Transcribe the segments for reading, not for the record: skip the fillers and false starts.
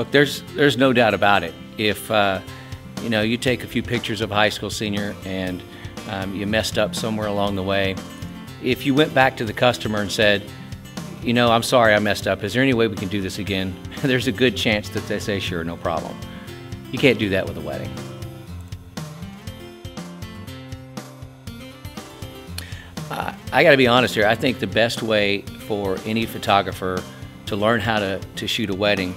Look, there's no doubt about it. If you know, you take a few pictures of a high school senior and you messed up somewhere along the way, if you went back to the customer and said, you know, I'm sorry I messed up, is there any way we can do this again? There's a good chance that they say, sure, no problem. You can't do that with a wedding. I gotta be honest here, I think the best way for any photographer to learn how to shoot a wedding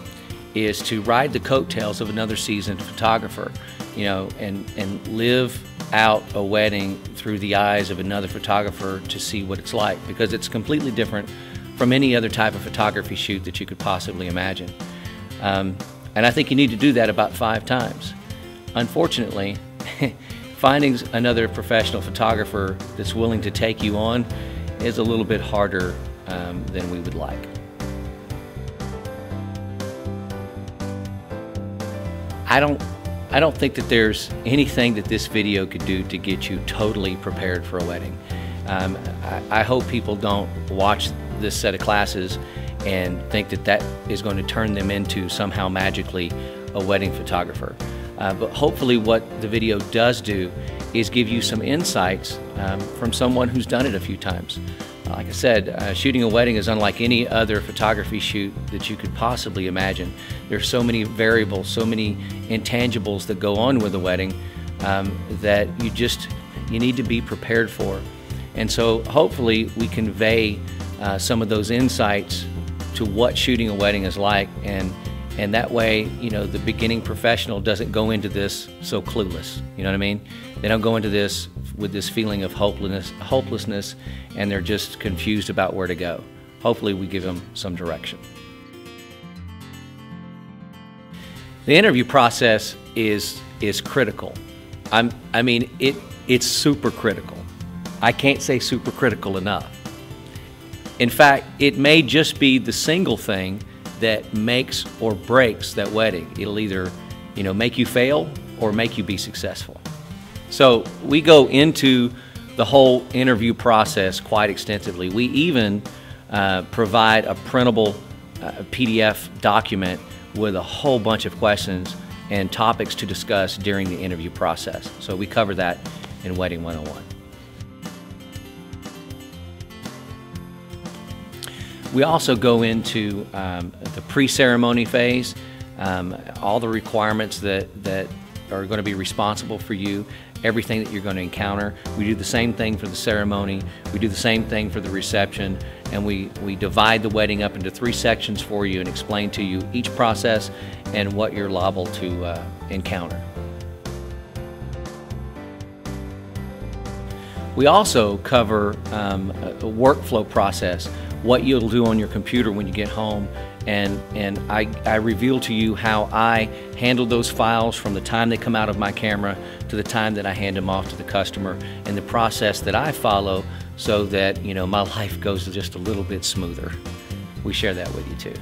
is to ride the coattails of another seasoned photographer, you know, and live out a wedding through the eyes of another photographer to see what it's like, because it's completely different from any other type of photography shoot that you could possibly imagine. And I think you need to do that about 5 times. Unfortunately, finding another professional photographer that's willing to take you on is a little bit harder than we would like. I don't think that there's anything that this video could do to get you totally prepared for a wedding. I hope people don't watch this set of classes and think that that is going to turn them into somehow magically a wedding photographer. But hopefully what the video does do is give you some insights from someone who's done it a few times. Like I said, shooting a wedding is unlike any other photography shoot that you could possibly imagine. There's so many variables, so many intangibles that go on with a wedding that you need to be prepared for. And so hopefully we convey some of those insights to what shooting a wedding is like, and that way, you know, the beginning professional doesn't go into this so clueless. You know what I mean? They don't go into this with this feeling of hopelessness, and they're just confused about where to go. Hopefully we give them some direction. The interview process is critical. I mean, it's super critical. I can't say super critical enough. In fact, it may just be the single thing that makes or breaks that wedding. It'll either, you know, make you fail or make you be successful. So we go into the whole interview process quite extensively. We even provide a printable PDF document with a whole bunch of questions and topics to discuss during the interview process. So we cover that in Wedding 101. We also go into the pre-ceremony phase, all the requirements that are going to be responsible for you, everything that you're going to encounter. We do the same thing for the ceremony, we do the same thing for the reception, and we divide the wedding up into 3 sections for you and explain to you each process and what you're liable to encounter. We also cover a workflow process, what you'll do on your computer when you get home, and I reveal to you how I handle those files from the time they come out of my camera to the time that I hand them off to the customer, and the process that I follow so that, you know, my life goes just a little bit smoother. We share that with you too.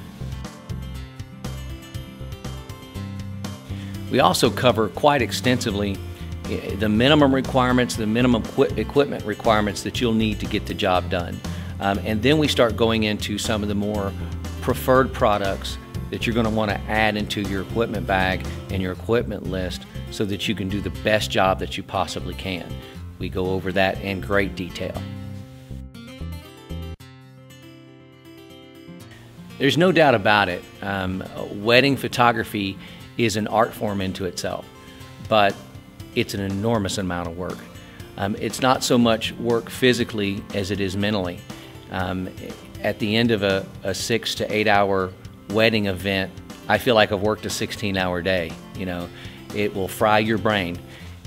We also cover quite extensively the minimum requirements, the minimum equipment requirements that you'll need to get the job done. And then we start going into some of the more preferred products that you're going to want to add into your equipment bag and your equipment list so that you can do the best job that you possibly can. We go over that in great detail. There's no doubt about it, wedding photography is an art form into itself, but it's an enormous amount of work. It's not so much work physically as it is mentally. At the end of a 6 to 8 hour wedding event, I feel like I've worked a 16-hour day. You know, it will fry your brain.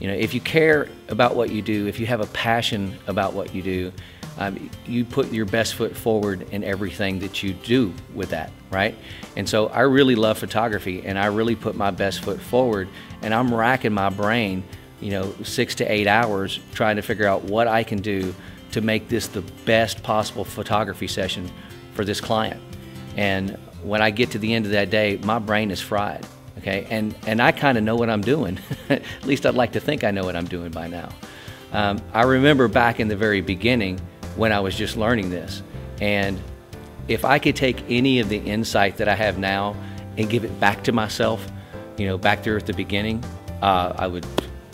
You know, if you care about what you do, if you have a passion about what you do, you put your best foot forward in everything that you do with that, right? And so I really love photography, and I really put my best foot forward, and I'm racking my brain, you know, 6 to 8 hours trying to figure out what I can do to make this the best possible photography session for this client. And when I get to the end of that day, my brain is fried, okay? And I kind of know what I'm doing. At least I'd like to think I know what I'm doing by now. I remember back in the very beginning when I was just learning this, and if I could take any of the insight that I have now and give it back to myself, back there at the beginning,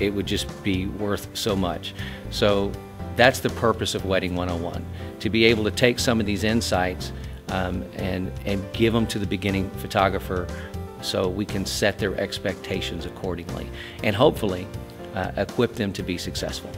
it would just be worth so much. So that's the purpose of Wedding 101, to be able to take some of these insights and give them to the beginning photographer so we can set their expectations accordingly and hopefully equip them to be successful.